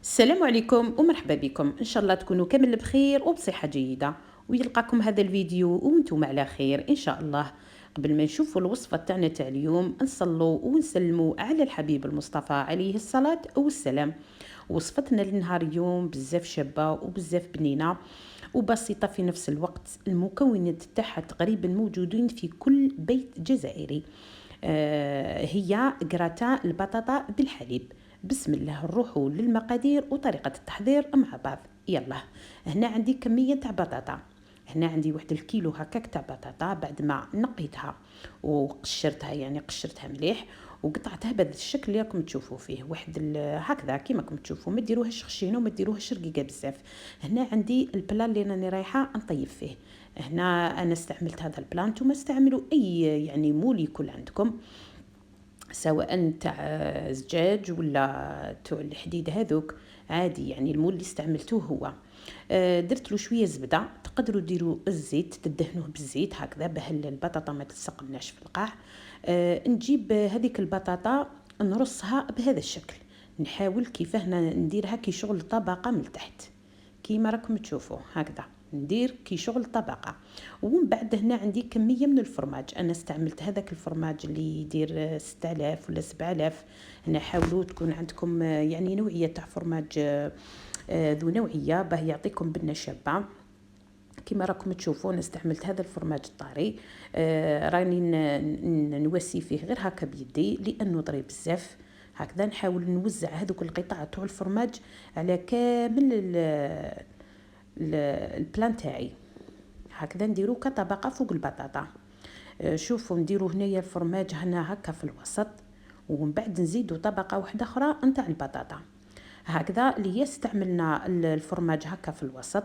السلام عليكم ومرحبا بكم. ان شاء الله تكونوا كامل بخير وبصحة جيدة، ويلقاكم هذا الفيديو وانتم على خير ان شاء الله. قبل ما نشوفوا الوصفة تاعنا تاع اليوم، نصلوا ونسلموا على الحبيب المصطفى عليه الصلاة والسلام. وصفتنا لنهار اليوم بزاف شابة وبزاف بنينة وبسيطة في نفس الوقت. المكونات تاعها تقريبا موجودين في كل بيت جزائري. هي جراتان البطاطا بالحليب. بسم الله، نروحوا للمقادير وطريقة التحضير مع بعض. يلا، هنا عندي كمية تاع بطاطا. هنا عندي واحد الكيلو هكاك تاع بطاطا بعد ما نقيتها وقشرتها، يعني قشرتها مليح وقطعتها بهذا الشكل اللي راكم تشوفوا فيه، واحد هكذا كيما راكم تشوفوا. ما ديروهاش خشينه وما ديروهاش رقيقه بزاف. هنا عندي البلا اللي راني رايحه نطيب فيه. هنا انا استعملت هذا البلان، نتوما استعملوا اي يعني مول يكون عندكم، سواء تاع زجاج ولا تاع الحديد هذوك عادي، يعني المول اللي استعملتوه هو. درت له شويه زبده، تقدروا ديروا الزيت تدهنوه بالزيت هكذا باه البطاطا ما تتسقمناش في القاع. نجيب هذيك البطاطا نرصها بهذا الشكل، نحاول كيفاه نديرها كي شغل طبقه من تحت كيما راكم تشوفوا هكذا. ندير كي شغل طبقه. ومن بعد هنا عندي كميه من الفرماج، انا استعملت هذاك الفرماج اللي يدير 6000 ولا 7000. هنا حاولوا تكون عندكم يعني نوعيه تاع فرماج ذو نوعيه باه يعطيكم بنه شابه. كما راكم تشوفون استعملت هذا الفرماج الطاري. راني نوسي فيه غير هكا بيدي لانه طري بزاف. هكذا نحاول نوزع هذوك القطع تاع الفرماج على كامل البلان تاعي، هكذا نديرو كطبقه فوق البطاطا. شوفوا نديرو هنايا الفرماج هنا هكا في الوسط، ومن بعد نزيدو طبقه واحده اخرى نتاع البطاطا هكذا اللي هي استعملنا الفرماج هكا في الوسط.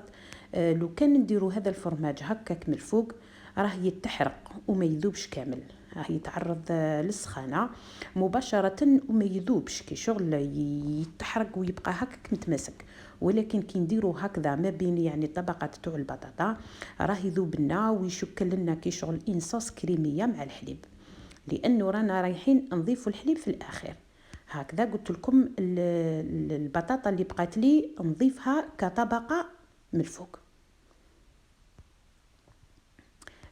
لو كان نديرو هذا الفرماج هكاك من الفوق راه يتحرق وما يذوبش كامل، راه يتعرض للسخانه مباشره وما يذوبش كي شغل يتحرق ويبقى هكاك متماسك. ولكن كي نديرو هكذا ما بين يعني طبقات تاع البطاطا راه يذوب لنا ويشكل لنا كي شغل انصاص كريميه مع الحليب، لانه رانا رايحين نضيفوا الحليب في الاخير. هكذا قلت لكم البطاطا اللي بقات لي نضيفها كطبقه من الفوق.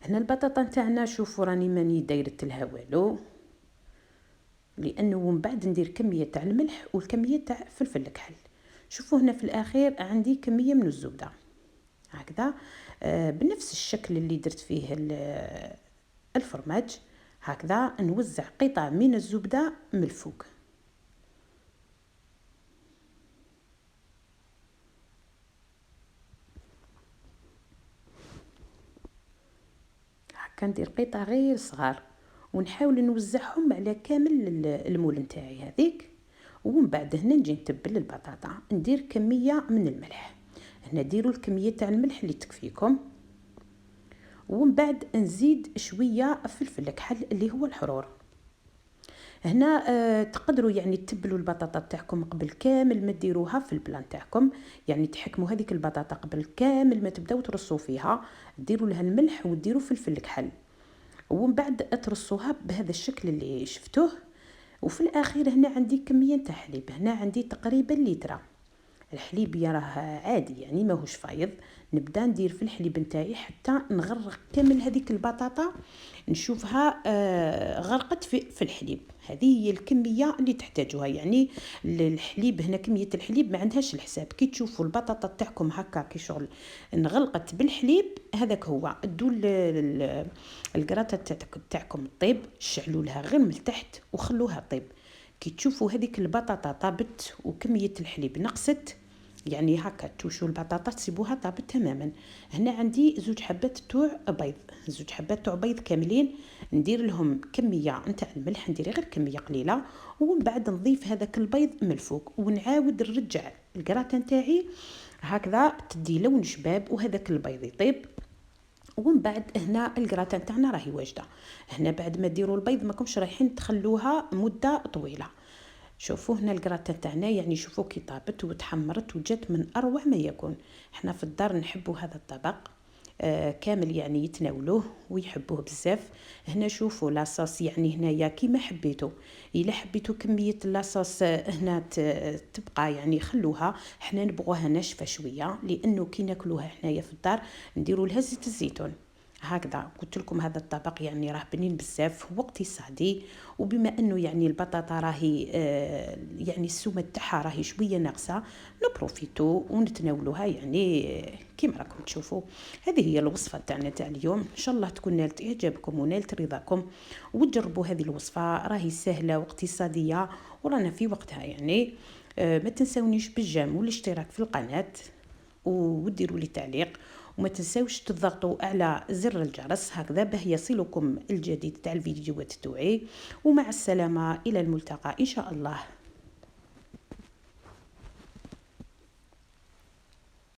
هنا البطاطا نتاعنا شوفوا راني ماني دايرت لها والو، لانه من بعد ندير كميه تاع الملح والكميه تاع فلفل الكحل. شوفوا هنا في الاخير عندي كميه من الزبده هكذا بنفس الشكل اللي درت فيه الفرماج. هكذا نوزع قطع من الزبده من الفوق. كندير قطع غير صغار ونحاول نوزعهم على كامل المول نتاعي هذيك. ومن بعد هنا نجي نتبل البطاطا، ندير كميه من الملح. هنا ديروا الكميه تاع الملح اللي تكفيكم، ومن بعد نزيد شويه فلفل كحل اللي هو الحرور. هنا تقدروا يعني تتبلوا البطاطا تاعكم قبل كامل ما ديروها في البلان تاعكم، يعني تحكموا هذيك البطاطا قبل كامل ما تبداو ترصوا فيها، ديروا لها الملح وديروا فلفل كحل، ومن بعد ترصوها بهذا الشكل اللي شفتوه. وفي الاخير هنا عندي كميه تاع حليب، هنا عندي تقريبا لتر. الحليب راه عادي يعني ماهوش فايض. نبدا ندير في الحليب نتاعي حتى نغرق كامل هذيك البطاطا، نشوفها غرقت في الحليب. هذه هي الكميه اللي تحتاجوها، يعني الحليب هنا كميه الحليب ما عندهاش الحساب. كي تشوفوا البطاطا تاعكم هكا كي شغل انغلقت بالحليب، هذاك هو ادوا القراطه تاعكم طيب، شعلوا لها غير من تحت وخلوها طيب. كي تشوفوا هذيك البطاطا طابت وكميه الحليب نقصت، يعني هكا توشوا البطاطا تسيبوها طابت تماما. هنا عندي زوج حبات تاع بيض، زوج حبات تاع بيض كاملين، ندير لهم كميه نتاع الملح، ندير غير كميه قليله، ومن بعد نضيف هذاك البيض من الفوق ونعاود نرجع الكراطه نتاعي هكذا تدي لون شباب وهذاك البيض يطيب. ومن بعد هنا الكراتان تاعنا راهي واجده. هنا بعد ما ديروا البيض ماكمش رايحين تخلوها مده طويله. شوفوا هنا الكراتان تاعنا، يعني شوفوا كي طابت وتحمرت وجات من اروع ما يكون. احنا في الدار نحبوا هذا الطبق. كامل يعني يتناولوه ويحبوه بزاف. هنا شوفوا لاصوص يعني هنايا كيما حبيتو، الا حبيتو كميه لاصوص هنا تبقى يعني خلوها، حنا نبغوها ناشفه شويه لانه كي ناكلوها حنايا في الدار نديروا لها زيت الزيتون. هكذا قلت لكم هذا الطبق يعني راه بنين بزاف، هو اقتصادي، وبما انه يعني البطاطا راهي يعني السومه تاعها راهي شويه ناقصه، نبروفيتو ونتناولوها يعني كيما راكم تشوفوا. هذه هي الوصفه تاعنا تاع اليوم، ان شاء الله تكون نالت اعجابكم ونالت رضاكم، وتجربوا هذه الوصفه راهي سهله واقتصاديه ورانا في وقتها يعني. ما تنسونيش بالجيم والاشتراك في القناه وديروا لي تعليق، وما تنسوش تضغطوا على زر الجرس هكذا باه يصلكم الجديد تاع الفيديوهات توعي. ومع السلامة إلى الملتقى إن شاء الله.